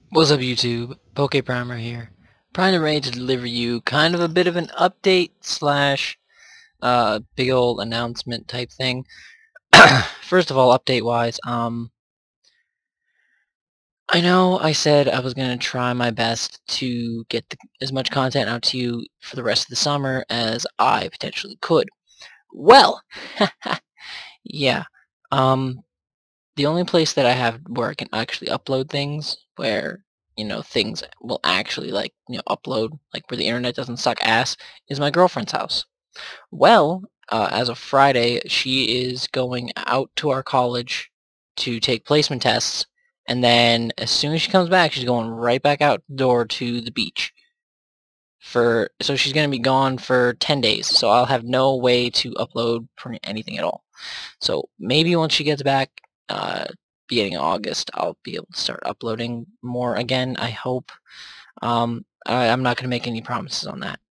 What's up YouTube? PokePrimer here. Prime ready to deliver you kind of a bit of an update slash big old announcement type thing. First of all, update wise, I know I said I was going to try my best to get as much content out to you for the rest of the summer as I potentially could. Well, yeah. Um, the only place that I have where I can actually upload things, where things will actually upload, like where the internet doesn't suck ass, is my girlfriend's house. Well, as of Friday, she is going out to our college to take placement tests, and then as soon as she comes back, she's going right back out the door to the beach. So she's going to be gone for 10 days, so I'll have no way to upload anything at all. So maybe once she gets back, beginning of August, I'll be able to start uploading more again, I hope. I'm not going to make any promises on that.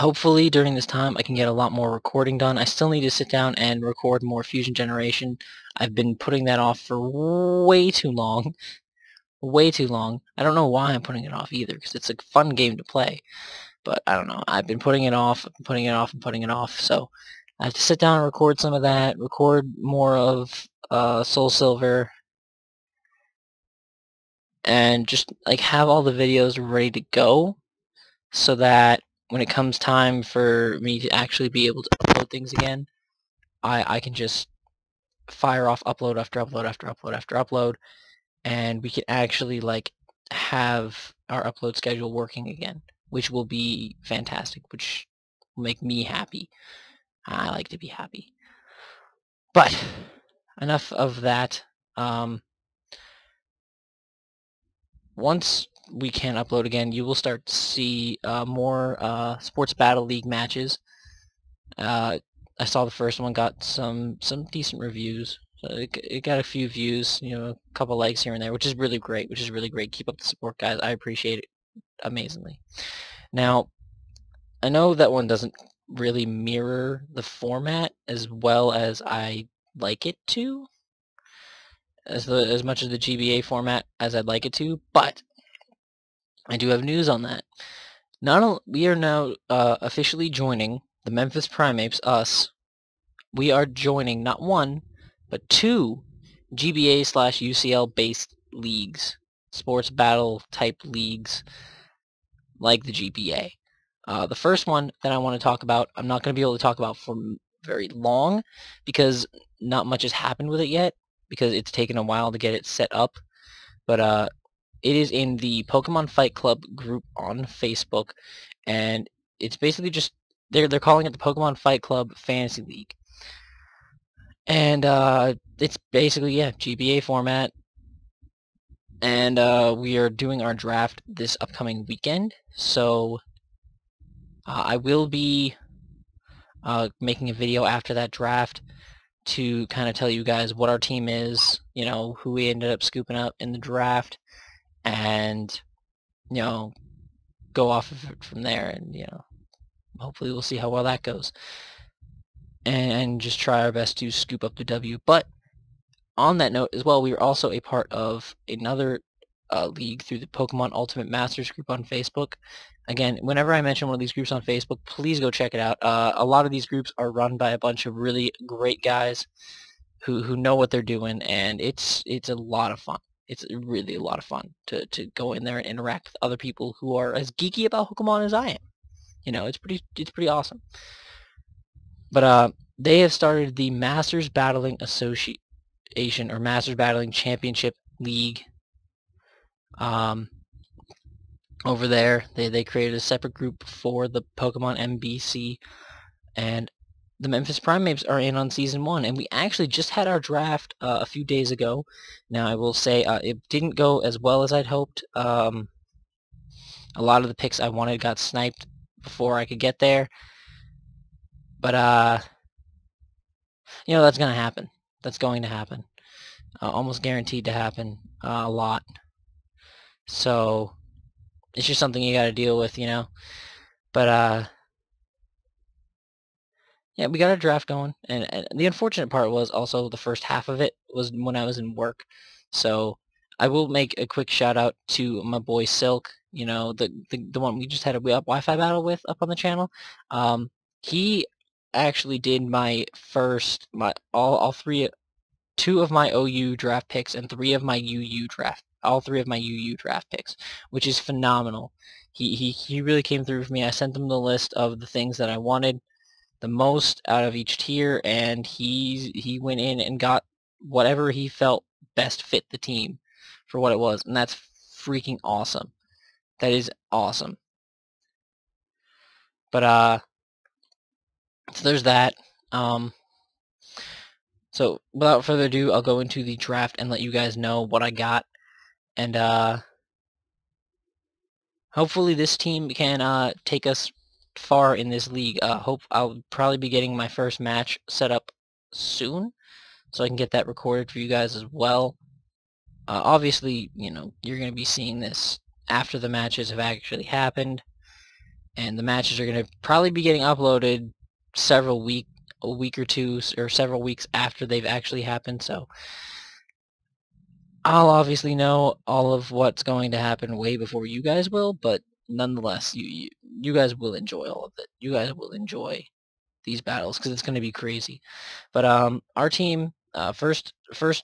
Hopefully during this time I can get a lot more recording done. I still need to sit down and record more Fusion Generation. I've been putting that off for way too long. Way too long. I don't know why I'm putting it off either, because it's a fun game to play. But I don't know. I've been putting it off, putting it off, and putting it off. So I have to sit down and record some of that, record more of Soul Silver, and just like have all the videos ready to go, so that when it comes time for me to actually be able to upload things again, I can just fire off upload after upload after upload after upload, and we can actually like have our upload schedule working again, which will be fantastic, which will make me happy. I like to be happy. But enough of that. Once we can upload again, you will start to see more Sports Battle League matches. I saw the first one got some decent reviews. So it got a few views, a couple likes here and there, which is really great. Keep up the support, guys. I appreciate it amazingly. Now, I know that one doesn't really mirror the format as well as I like it to, as much as the GBA format as I'd like it to, but I do have news on that. We are now officially joining the Memphis Primeapes, us. We are joining not one, but two GBA slash UCL based leagues, sports battle type leagues like the GBA. The first one that I want to talk about, I'm not going to be able to talk about for very long because not much has happened with it yet, because it's taken a while to get it set up. But it is in the Pokemon Fight Club group on Facebook, and it's basically just they're calling it the Pokemon Fight Club Fantasy League. And it's basically, yeah, GBA format. And we are doing our draft this upcoming weekend. So I will be making a video after that draft to kind of tell you guys what our team is, who we ended up scooping up in the draft, and, go off of it from there. And, hopefully we'll see how well that goes. And just try our best to scoop up the W. But on that note as well, we are also a part of another league through the Pokemon Ultimate Masters group on Facebook. Again, whenever I mention one of these groups on Facebook, please go check it out. A lot of these groups are run by a bunch of really great guys who know what they're doing, and it's a lot of fun. It's really a lot of fun to go in there and interact with other people who are as geeky about Pokemon as I am. It's pretty awesome. But they have started the Masters Battling Association, or Masters Battling Championship League. Over there, they created a separate group for the Pokemon MBC, and the Memphis Primeapes are in on Season 1, and we actually just had our draft a few days ago. Now, I will say it didn't go as well as I'd hoped. A lot of the picks I wanted got sniped before I could get there. But, that's going to happen. That's going to happen. Almost guaranteed to happen a lot. So, it's just something you got to deal with, But, yeah, we got our draft going, and the unfortunate part was also the first half of it was when I was in work. So I will make a quick shout out to my boy Silk, you know, the one we just had a Wi-Fi battle with up on the channel. He actually did my first, all three, two of my OU draft picks and all three of my UU draft picks, which is phenomenal. He really came through for me. I sent him the list of the things that I wanted the most out of each tier, and he went in and got whatever he felt best fit the team for what it was, and that's freaking awesome. That is awesome. But so there's that. So without further ado, I'll go into the draft and let you guys know what I got, and hopefully this team can take us far in this league. Hope I'll probably be getting my first match set up soon, so I can get that recorded for you guys as well. Obviously, you know, you're going to be seeing this after the matches have actually happened, and the matches are going to probably be getting uploaded a week or two, or several weeks after they've actually happened, so I'll obviously know all of what's going to happen way before you guys will, but nonetheless, you guys will enjoy all of it. You guys will enjoy these battles because it's going to be crazy. But our team, first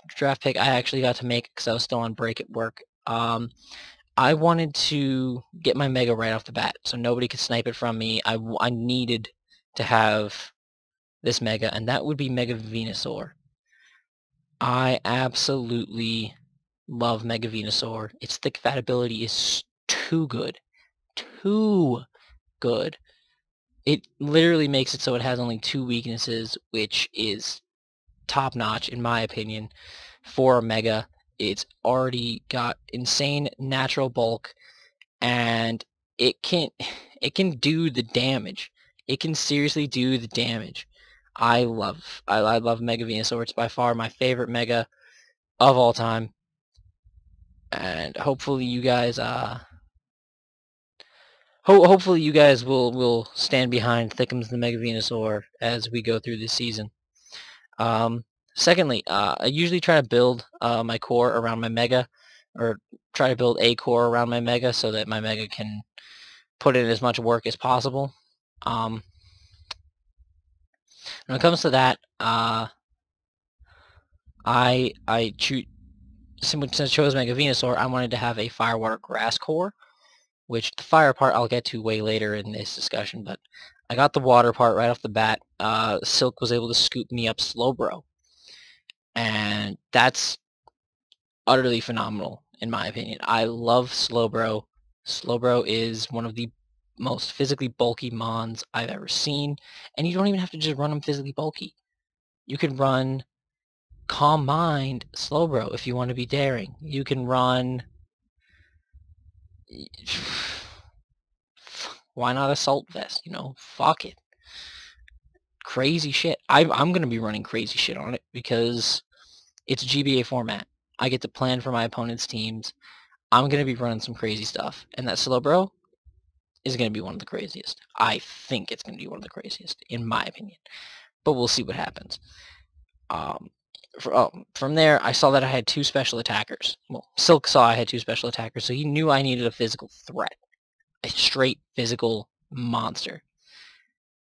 draft pick I actually got to make because I was still on break at work. I wanted to get my Mega right off the bat, so nobody could snipe it from me. I needed to have this Mega, and that would be Mega Venusaur. I absolutely love Mega Venusaur. Its thick fat ability is too good. Too good. It literally makes it so it has only 2 weaknesses, which is top-notch in my opinion for a Mega. It's already got insane natural bulk, and it can do the damage. It can seriously do the damage. I love Mega Venusaur. It's by far my favorite Mega of all time. And hopefully you guys hopefully you guys will stand behind Thickums the Mega Venusaur as we go through this season. Secondly, I usually try to build my core around my Mega, or try to build a core around my Mega so that my Mega can put in as much work as possible. When it comes to that, since I chose Mega Venusaur, I wanted to have a Fire, Water, Grass core, which the fire part I'll get to way later in this discussion, but I got the water part right off the bat. Silk was able to scoop me up Slowbro, and that's utterly phenomenal in my opinion. I love Slowbro. Slowbro is one of the most physically bulky mons I've ever seen, and you don't even have to just run them physically bulky. You can run Calm Mind Slowbro if you want to be daring. You can run... Why not Assault Vest? You know, fuck it. Crazy shit. I'm going to be running crazy shit on it because it's a GBA format. I get to plan for my opponent's teams. I'm going to be running some crazy stuff. And that Slowbro is going to be one of the craziest. I think it's going to be one of the craziest, in my opinion. But we'll see what happens. From there, I saw that I had 2 special attackers. Well, Silk saw I had 2 special attackers, so he knew I needed a physical threat. A straight physical monster.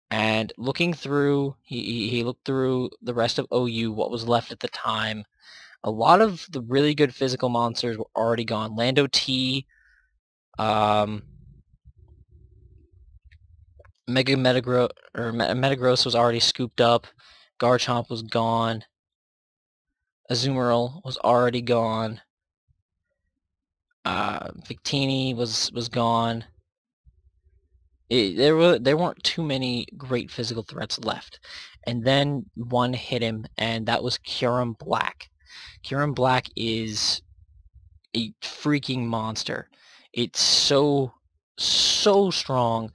And looking through, he looked through the rest of OU, what was left at the time. A lot of the really good physical monsters were already gone. Lando T, Metagross was already scooped up. Garchomp was gone. Azumarill was already gone. Victini was gone. There weren't too many great physical threats left. And then one hit him, and that was Kyurem Black. Kyurem Black is a freaking monster. It's so strong.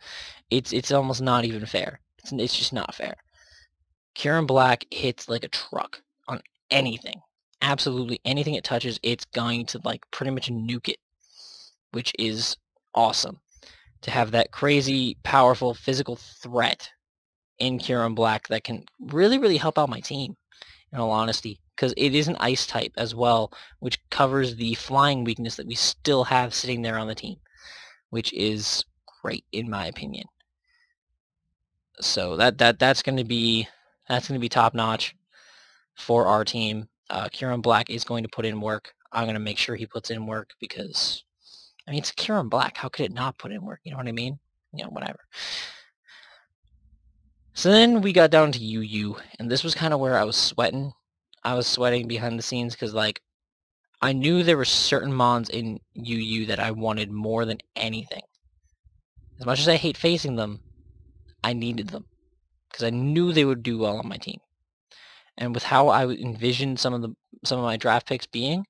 It's almost not even fair. It's just not fair. Kyurem Black hits like a truck on anything. Absolutely anything it touches, it's going to like pretty much nuke it, which is awesome. To have that crazy, powerful physical threat in Kyurem Black that can really help out my team, in all honesty. because it is an ice type as well, which covers the flying weakness that we still have sitting there on the team, which is great in my opinion. So that's going to be top notch for our team. Kieran Black is going to put in work. I'm going to make sure he puts in work because, I mean, it's Kieran Black. How could it not put in work? You know what I mean? You know, whatever. So then we got down to UU, and this was kind of where I was sweating. I was sweating behind the scenes because, like, I knew there were certain mons in UU that I wanted more than anything. As much as I hate facing them, I needed them because I knew they would do well on my team. And with how I envisioned some of my draft picks being,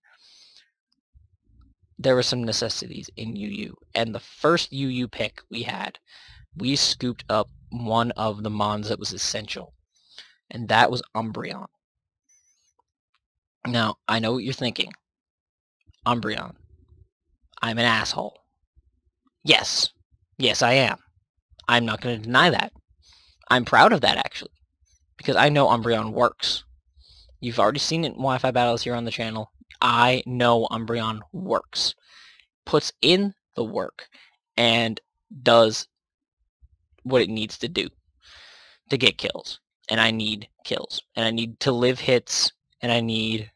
there were some necessities in UU. And the first UU pick we had, we scooped up one of the mons that was essential, and that was Umbreon. Now, I know what you're thinking. Umbreon, I'm an asshole. Yes. Yes, I am. I'm not going to deny that. I'm proud of that, actually, because I know Umbreon works. You've already seen it in Wi-Fi battles here on the channel. I know Umbreon works. Puts in the work and does what it needs to do to get kills. And I need kills. And I need to live hits. And I need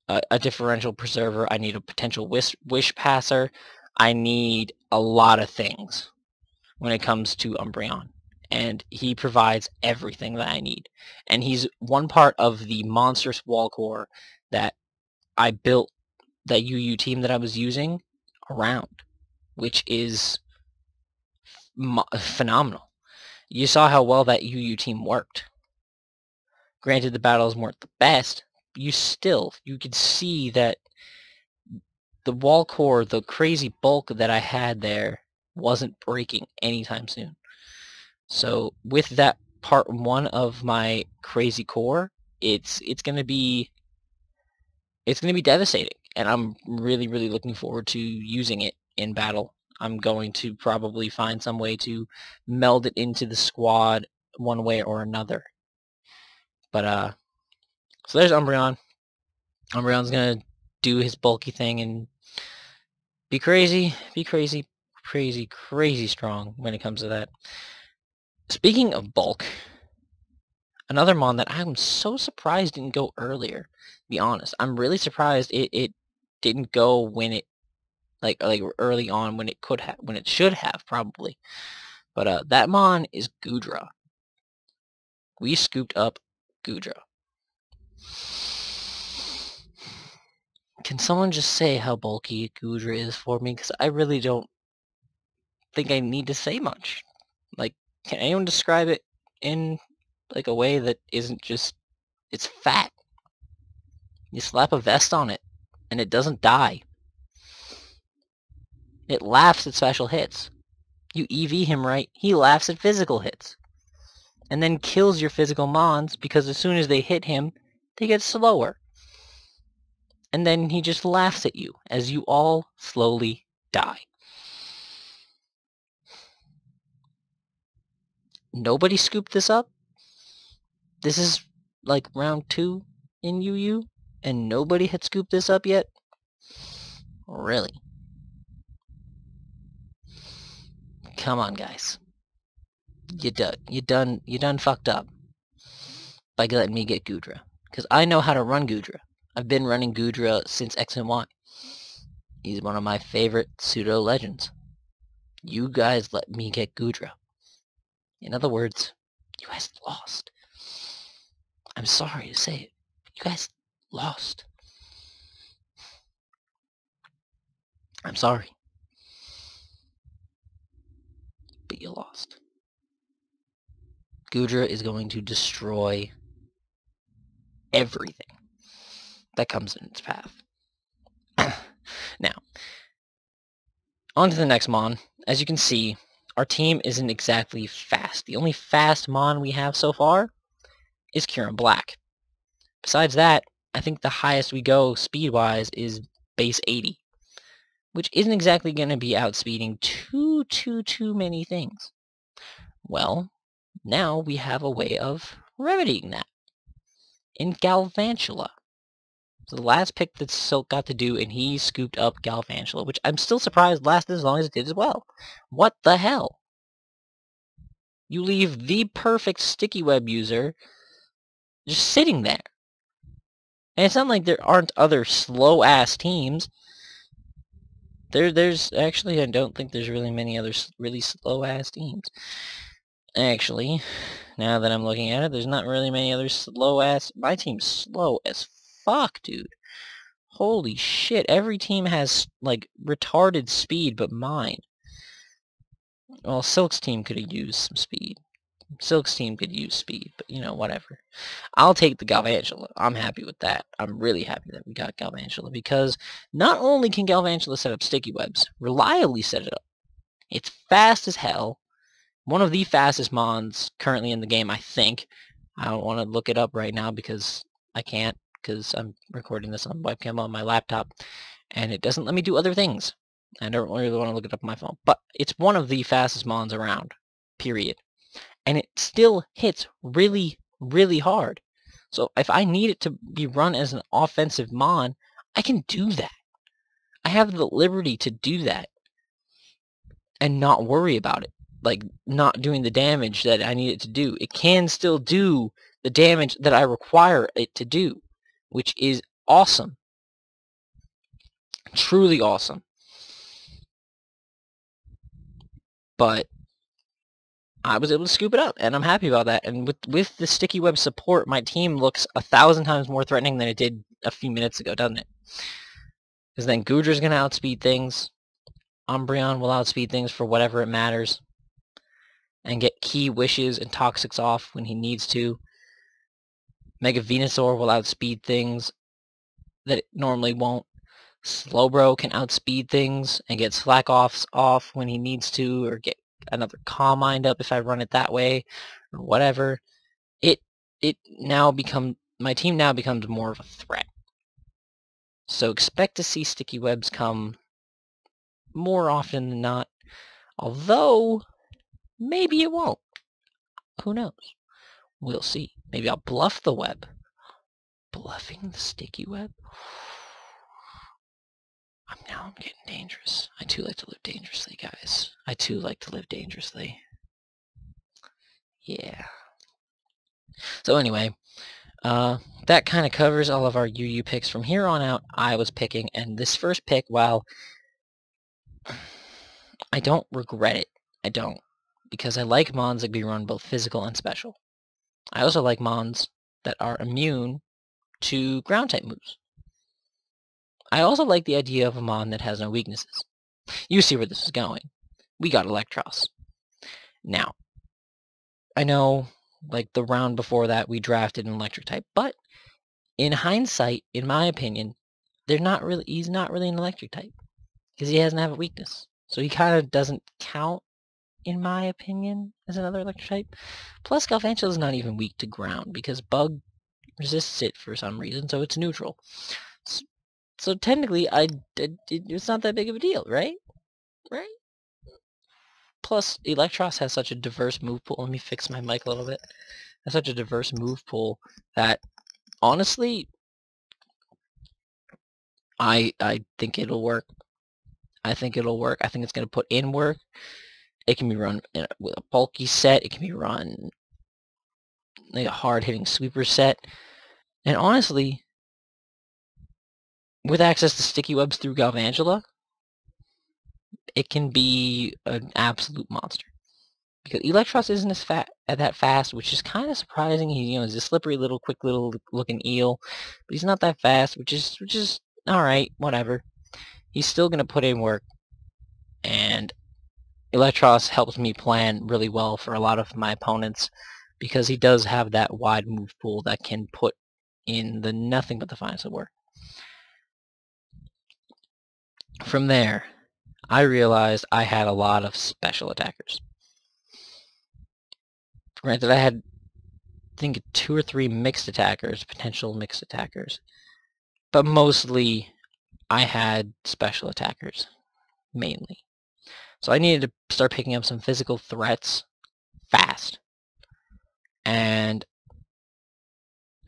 a differential preserver. I need a potential wish passer. I need a lot of things when it comes to Umbreon. And he provides everything that I need. And he's one part of the monstrous wall core that I built that UU team that I was using around, which is phenomenal. You saw how well that UU team worked. Granted, the battles weren't the best, but you could see that the wall core, the crazy bulk that I had there, wasn't breaking anytime soon. So with that part 1 of my crazy core, it's gonna be devastating, and I'm really looking forward to using it in battle. I'm going to probably find some way to meld it into the squad one way or another. But so there's Umbreon. Umbreon's gonna do his bulky thing and be crazy strong when it comes to that. Speaking of bulk, another mon that I'm so surprised didn't go earlier, to be honest. I'm really surprised it didn't go when it like early on when it should have probably. But that mon is Goodra. We scooped up Goodra. Can someone just say how bulky Goodra is for me? Because I really don't think I need to say much. Like, can anyone describe it in like a way that isn't just, it's fat. You slap a vest on it and it doesn't die. It laughs at special hits. You EV him right, he laughs at physical hits. And then kills your physical mons because as soon as they hit him, they get slower. And then he just laughs at you as you all slowly die. Nobody scooped this up? This is like round 2 in UU, and nobody had scooped this up yet? Really? Come on, guys. You done fucked up by letting me get Goodra. Because I know how to run Goodra. I've been running Goodra since X and Y. He's one of my favorite pseudo legends. You guys let me get Goodra. In other words, you guys lost. I'm sorry to say it. You guys lost. I'm sorry. But you lost. Goodra is going to destroy everything that comes in its path. Now, on to the next mon. As you can see, our team isn't exactly fast. The only fast mon we have so far is Kieran Black. Besides that, I think the highest we go speed-wise is base 80, which isn't exactly going to be outspeeding too many things. Well, now we have a way of remedying that. in Galvantula. So the last pick that Silk got to do, and he scooped up Galvantula, which I'm still surprised lasted as long as it did as well. What the hell? You leave the perfect sticky web user just sitting there. And it's not like there aren't other slow-ass teams. There's actually, I don't think there's really many other really slow-ass teams. Actually, now that I'm looking at it, there's not really many other slow-ass... My team's slow as fuck, dude. Holy shit, every team has, like, retarded speed but mine. Well, Silk's team could have used some speed. Silk's team could use speed, but, you know, whatever. I'll take the Galvantula. I'm happy with that. I'm really happy that we got Galvantula, because not only can Galvantula set up sticky webs, reliably set it up, it's fast as hell. One of the fastest mons currently in the game, I think. I don't want to look it up right now because I can't, because I'm recording this on webcam on my laptop, and it doesn't let me do other things. I don't really want to look it up on my phone, but it's one of the fastest mons around, period. And it still hits really, really hard. So if I need it to be run as an offensive mon, I can do that. I have the liberty to do that and not worry about it. Like, not doing the damage that I need it to do. It can still do the damage that I require it to do, which is awesome. Truly awesome. But I was able to scoop it up, and I'm happy about that. And with the sticky web support, my team looks 1,000 times more threatening than it did a few minutes ago, doesn't it? Because then Goodra's going to outspeed things. Umbreon will outspeed things for whatever it matters. And get key wishes and toxics off when he needs to. Mega Venusaur will outspeed things that it normally won't. Slowbro can outspeed things and get slack offs off when he needs to, or get another Calm Mind up if I run it that way, or whatever. My team now becomes more of a threat. So expect to see sticky webs come more often than not. Although, maybe it won't. Who knows? We'll see. Maybe I'll bluff the web. Bluffing the sticky web? I'm getting dangerous. I too like to live dangerously, guys. I too like to live dangerously. Yeah. So anyway, that kind of covers all of our UU picks. From here on out, I was picking, and this first pick, while I don't regret it, I don't, because I like mons that can be run both physical and special. I also like mons that are immune to ground-type moves. I also like the idea of a mon that has no weaknesses. You see where this is going. We got Electros. Now, I know, like, the round before that, we drafted an electric type, but in hindsight, in my opinion, he's not really an electric type, because he doesn't have a weakness. So he kind of doesn't count, in my opinion, as another electric type. Plus, Galvantula is not even weak to ground, because Bug resists it for some reason, so it's neutral. So technically, it's not that big of a deal, right? Right? Plus, Electros has such a diverse move pool. Let me fix my mic a little bit. Has such a diverse move pool that, honestly, I think it'll work. I think it'll work. I think it's going to put in work. It can be run with a bulky set. It can be run like a hard-hitting sweeper set. And honestly, with access to sticky webs through Galvantula, it can be an absolute monster. Because Electros isn't that fast, which is kind of surprising. He's a slippery little, quick little looking eel, but he's not that fast, which is all right, whatever. He's still gonna put in work, and Electros helps me plan really well for a lot of my opponents because he does have that wide move pool that can put in the nothing but the finest of work. From there, I realized I had a lot of special attackers. Granted, I had, I think, 2 or 3 mixed attackers, potential mixed attackers. But mostly, I had special attackers, mainly. So I needed to start picking up some physical threats fast. And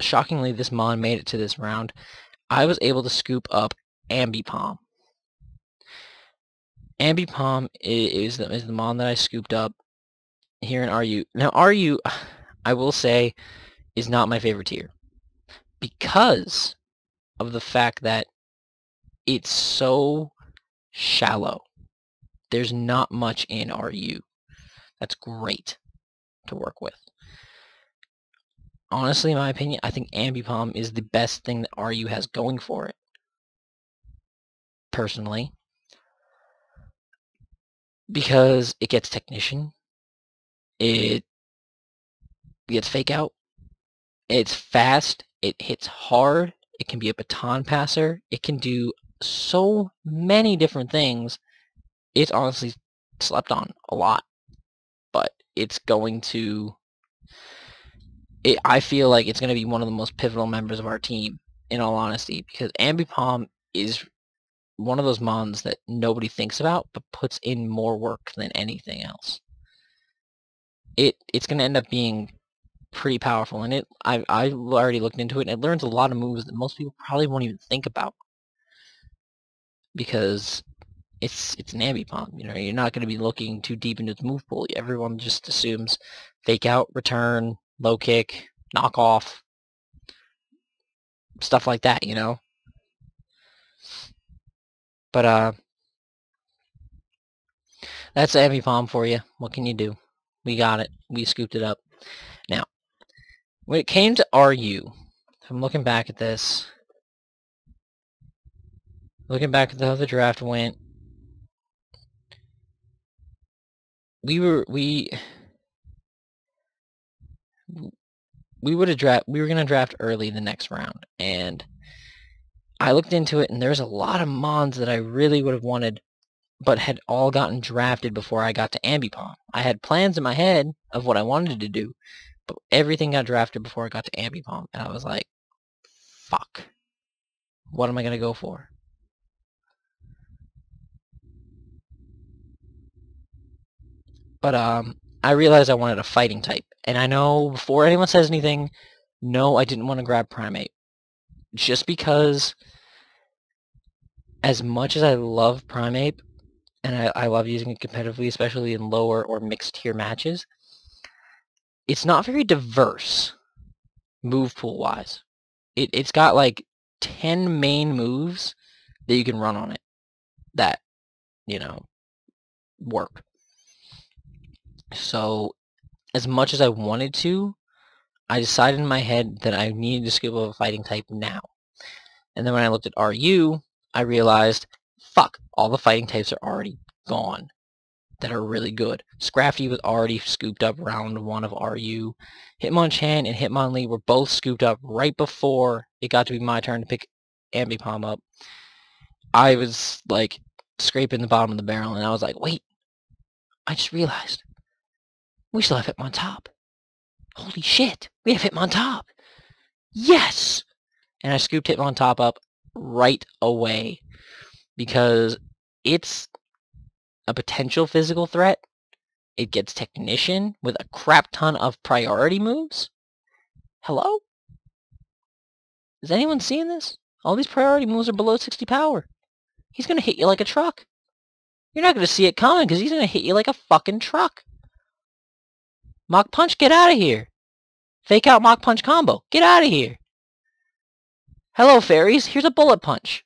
shockingly, this mon made it to this round. I was able to scoop up Ambipom. Ambipom is the mon that I scooped up here in RU. Now, RU, I will say, is not my favorite tier because of the fact that it's so shallow. There's not much in RU. That's great to work with. Honestly, in my opinion, I think Ambipom is the best thing that RU has going for it. Personally. Because it gets Technician. It gets Fake Out. It's fast. It hits hard. It can be a baton passer. It can do so many different things. It's honestly slept on a lot. But it's going to... I feel like it's going to be one of the most pivotal members of our team, in all honesty, because Ambipom is one of those mons that nobody thinks about, but puts in more work than anything else. It's going to end up being pretty powerful, and I already looked into it, and it learns a lot of moves that most people probably won't even think about, because it's an Ambipom. You know, you're not going to be looking too deep into its move pool. Everyone just assumes Fake Out, Return, Low Kick, Knock Off, stuff like that, you know? But, that's Ambipom for you. What can you do? We got it. We scooped it up. Now, when it came to RU, if I'm looking back at this, looking back at how the draft went, we were gonna draft early the next round, and I looked into it, and there's a lot of mons that I really would have wanted, but had all gotten drafted before I got to Ambipom. I had plans in my head of what I wanted to do, but everything got drafted before I got to Ambipom, and I was like, fuck. What am I gonna go for? But I realized I wanted a fighting type, and I know before anyone says anything, no, I didn't want to grab Primeape, just because as much as I love Primeape, and I love using it competitively, especially in lower or mixed tier matches, it's not very diverse, move pool wise. It's got like 10 main moves that you can run on it that, you know, work. So, as much as I wanted to, I decided in my head that I needed to scoop up a fighting type now. And then when I looked at RU, I realized, fuck, all the fighting types are already gone that are really good. Scrafty was already scooped up round 1 of RU. Hitmonchan and Hitmonlee were both scooped up right before it got to be my turn to pick Ambipom up. I was, like, scraping the bottom of the barrel, and I was like, wait, I just realized we still have Hitmontop. Holy shit, we have Hitmontop. Yes! And I scooped Hitmontop up right away because it's a potential physical threat. It gets Technician with a crap ton of priority moves. Hello? Is anyone seeing this? All these priority moves are below 60 power. He's going to hit you like a truck. You're not going to see it coming because he's going to hit you like a fucking truck. Mach Punch, get out of here. Fake Out Mach Punch combo. Get out of here. Hello, fairies. Here's a Bullet Punch.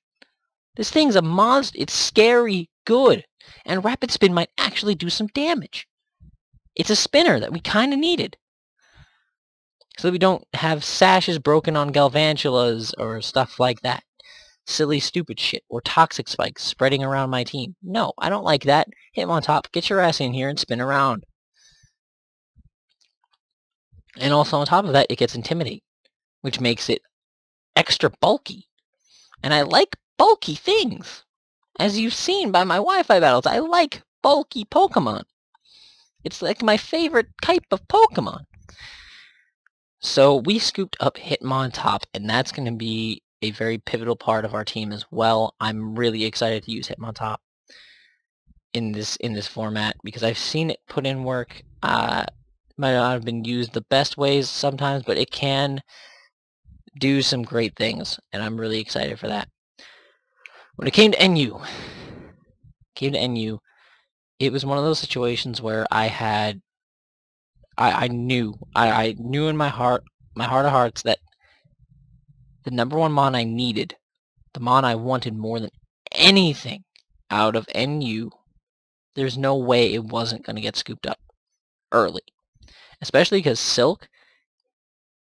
This thing's a monster. It's scary good. And Rapid Spin might actually do some damage. It's a spinner that we kind of needed. So that we don't have sashes broken on Galvantulas or stuff like that. Silly, stupid shit. Or toxic spikes spreading around my team. No, I don't like that. Hitmontop, get your ass in here and spin around. And also on top of that, it gets Intimidate, which makes it extra bulky. And I like bulky things. As you've seen by my Wi-Fi battles, I like bulky Pokemon. It's like my favorite type of Pokemon. So we scooped up Hitmontop, and that's going to be a very pivotal part of our team as well. I'm really excited to use Hitmontop in this format because I've seen it put in work. Might not have been used the best ways sometimes, but it can do some great things, and I'm really excited for that. When it came to NU, it was one of those situations where I knew in my heart of hearts, that the number one mon I needed, the mon I wanted more than anything out of NU, there's no way it wasn't going to get scooped up early. Especially because Silk,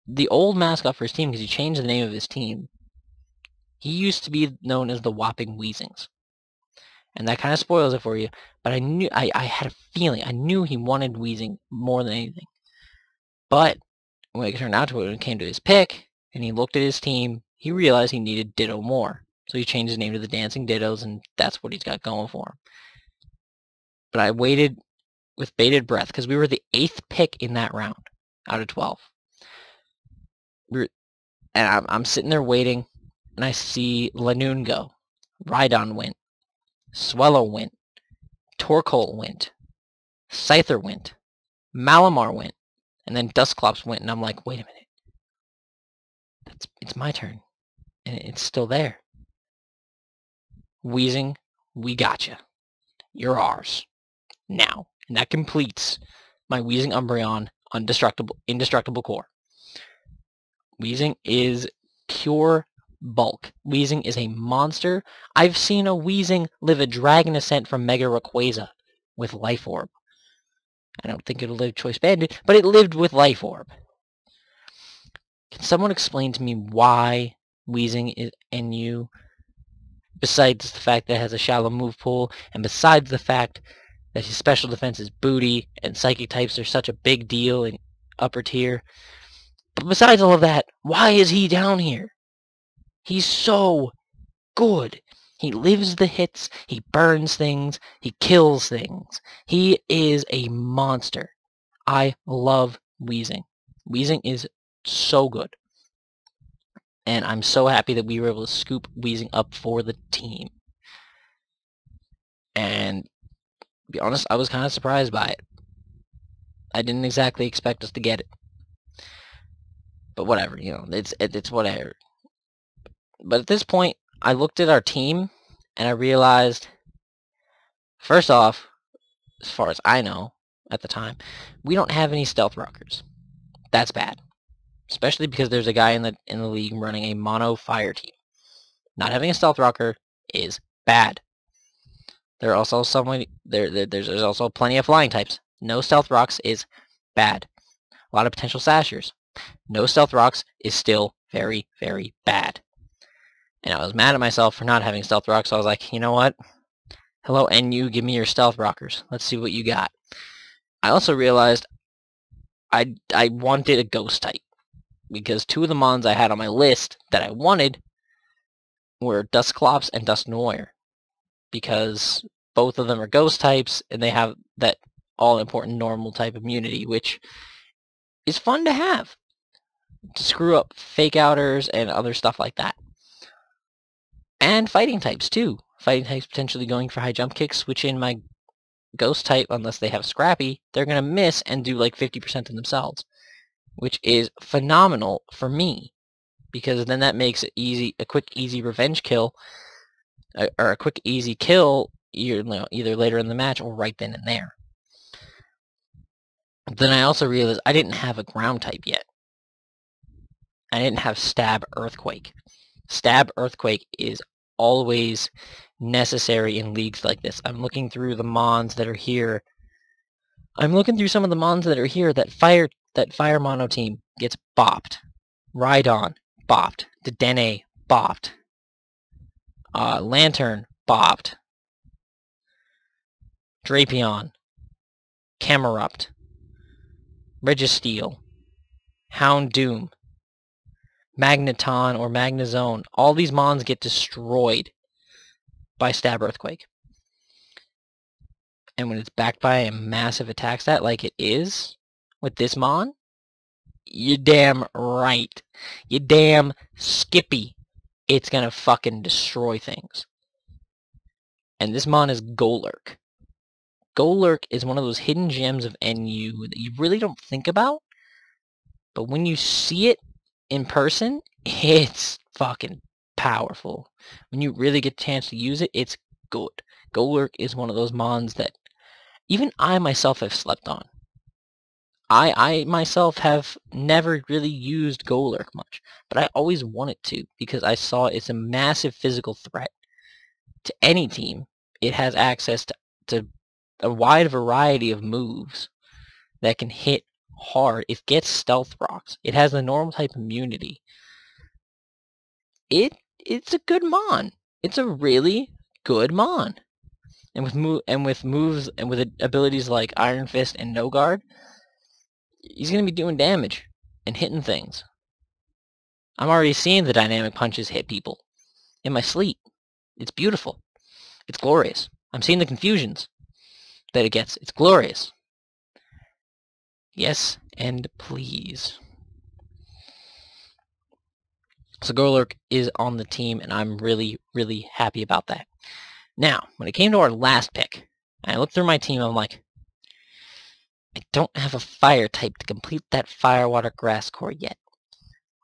the old mascot for his team, because he changed the name of his team, he used to be known as the Whopping Weezings. And that kind of spoils it for you, but I had a feeling, I knew he wanted Weezing more than anything. But when it turned out to it, when it came to his pick, and he looked at his team, he realized he needed Ditto more. So he changed his name to the Dancing Dittos, and that's what he's got going for him. But I waited with bated breath, because we were the 8th pick in that round, out of 12. And I'm sitting there waiting, and I see Lanoon go. Rhydon went. Swellow went. Torkoal went. Scyther went. Malamar went. And then Dusclops went, and I'm like, wait a minute. It's my turn. And it's still there. Weezing, we gotcha. You're ours. Now. And that completes my Weezing Umbreon indestructible core. Weezing is pure bulk. Weezing is a monster. I've seen a Weezing live a Dragon Ascent from Mega Rayquaza with Life Orb. I don't think it'll live Choice Banded, but it lived with Life Orb. Can someone explain to me why Weezing is NU, besides the fact that it has a shallow move pool, and besides the fact that his special defense is booty, and psychic types are such a big deal in upper tier? But besides all of that, why is he down here? He's so good. He lives the hits, he burns things, he kills things. He is a monster. I love Weezing. Weezing is so good. And I'm so happy that we were able to scoop Weezing up for the team. And to be honest, I was kind of surprised by it. I didn't exactly expect us to get it. But whatever, you know, it's whatever. But at this point, I looked at our team, and I realized, first off, as far as I know, at the time, we don't have any Stealth Rockers. That's bad. Especially because there's a guy in the league running a mono fire team. Not having a Stealth Rocker is bad. There are also there's also plenty of flying types. No Stealth Rocks is bad. A lot of potential Sashers. No Stealth Rocks is still very, very bad. And I was mad at myself for not having Stealth Rocks, so I was like, you know what? Hello, NU, give me your Stealth Rockers. Let's see what you got. I also realized I wanted a Ghost type, because two of the mons I had on my list that I wanted were Dusclops and Dusknoir, because both of them are Ghost types, and they have that all-important normal type immunity, which is fun to have, to screw up Fake Outers and other stuff like that. And fighting types, too. Fighting types potentially going for high jump kicks, which in my Ghost type, unless they have Scrappy, they're going to miss and do like 50% of themselves, which is phenomenal for me, because then that makes it easy, a quick, easy revenge kill, or a quick, easy kill, either later in the match or right then and there. Then I also realized I didn't have a ground type yet. I didn't have Stab Earthquake. Stab Earthquake is always necessary in leagues like this. I'm looking through the mons that are here. I'm looking through some of the mons that are here. That fire mono team gets bopped. Rhydon, bopped. Dedenne, bopped. Lantern, bopped. Drapion, Camerupt, Registeel, Houndoom, Magneton or Magnezone. All these mons get destroyed by Stab Earthquake. And when it's backed by a massive attack stat like it is with this mon, you're damn right. You damn skippy. It's gonna fucking destroy things. And this mon is Golurk. Golurk is one of those hidden gems of NU that you really don't think about, but when you see it, in person, it's fucking powerful. When you really get a chance to use it, it's good. Golurk is one of those mons that even I myself have slept on. I myself have never really used Golurk much, but I always wanted to because I saw it's a massive physical threat to any team. It has access to a wide variety of moves that can hit hard. It gets stealth rocks. It has the normal type immunity. It's a good mon. It's a really good mon. And with moves and with abilities like Iron Fist and No Guard, he's gonna be doing damage and hitting things. I'm already seeing the dynamic punches hit people in my sleep. It's beautiful. It's glorious. I'm seeing the confusions that it gets. It's glorious. Yes, and please. So Golurk is on the team, and I'm really, really happy about that. Now, when it came to our last pick, I looked through my team, I'm like, I don't have a fire type to complete that fire, water, grass core yet.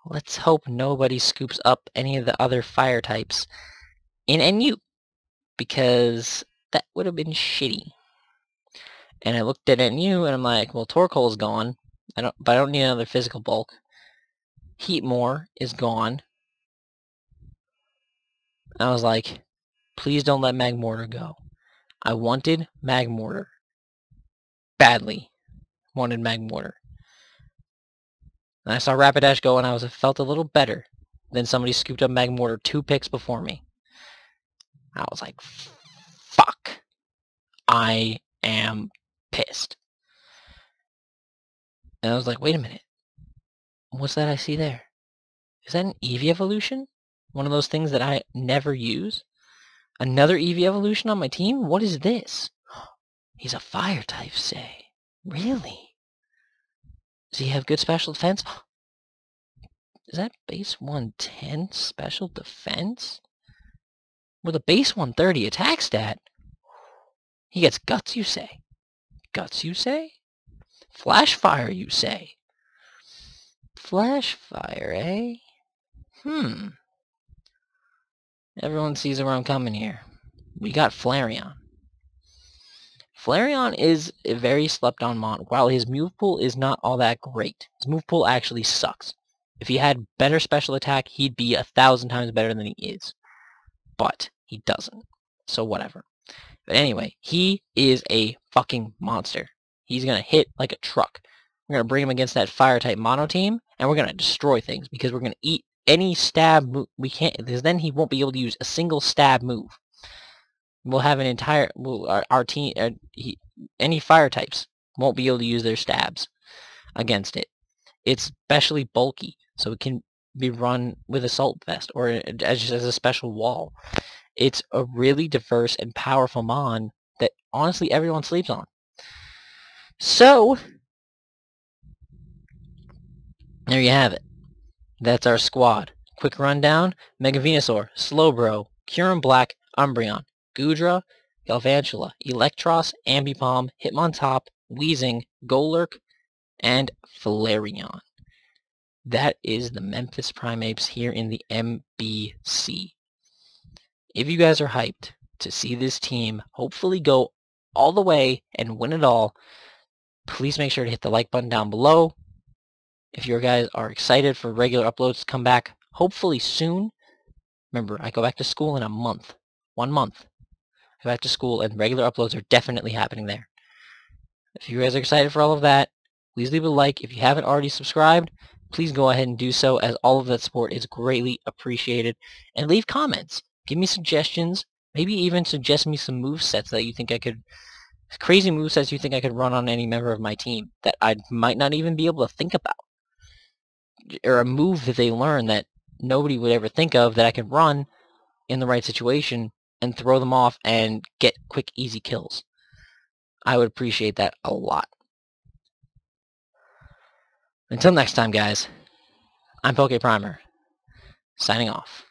Let's hope nobody scoops up any of the other fire types in NU, because that would have been shitty. And I looked at NU, and I'm like, well, Torkoal's gone, but I don't need another physical bulk. Heatmore is gone. And I was like, please don't let Magmortar go. I wanted Magmortar. Badly wanted Magmortar. And I saw Rapidash go, and I felt a little better than somebody scooped up Magmortar 2 picks before me. I was like, fuck. I am pissed. And I was like, wait a minute. What's that I see there? Is that an Eevee evolution? One of those things that I never use? Another Eevee evolution on my team? What is this? He's a fire type, say. Really? Does he have good special defense? Is that base 110 special defense? With a base 130 attack stat? He gets guts, you say? Guts, you say? Flash fire, you say? Flash fire, eh? Everyone sees where I'm coming here. We got Flareon. Flareon is a very slept-on mon. While his move pool is not all that great, his move pool actually sucks. If he had better special attack, he'd be 1,000 times better than he is. But he doesn't. So whatever. But anyway, he is a fucking monster. He's going to hit like a truck. We're going to bring him against that fire-type mono team, and we're going to destroy things because we're going to eat any stab move. We can't, because then he won't be able to use a single stab move. We'll have an entire, our team, any fire types won't be able to use their stabs against it. It's especially bulky, so it can be run with Assault Vest or just as a special wall. It's a really diverse and powerful mon that honestly everyone sleeps on. So, there you have it. That's our squad. Quick rundown: Mega Venusaur, Slowbro, Kyurem Black, Umbreon, Goodra, Galvantula, Electros, Ambipom, Hitmontop, Weezing, Golurk, and Flareon. That is the Memphis Primeapes here in the MBC. If you guys are hyped to see this team hopefully go all the way and win it all, please make sure to hit the like button down below. If you guys are excited for regular uploads to come back, hopefully soon. Remember, I go back to school in a month. 1 month. I go back to school, and regular uploads are definitely happening there. If you guys are excited for all of that, please leave a like. If you haven't already subscribed, please go ahead and do so, as all of that support is greatly appreciated. And leave comments. Give me suggestions. Maybe even suggest me some movesets that you think I could... Crazy movesets you think I could run on any member of my team that I might not even be able to think about. Or a move that they learn that nobody would ever think of that I could run in the right situation and throw them off and get quick, easy kills. I would appreciate that a lot. Until next time, guys, I'm PokePrimer, signing off.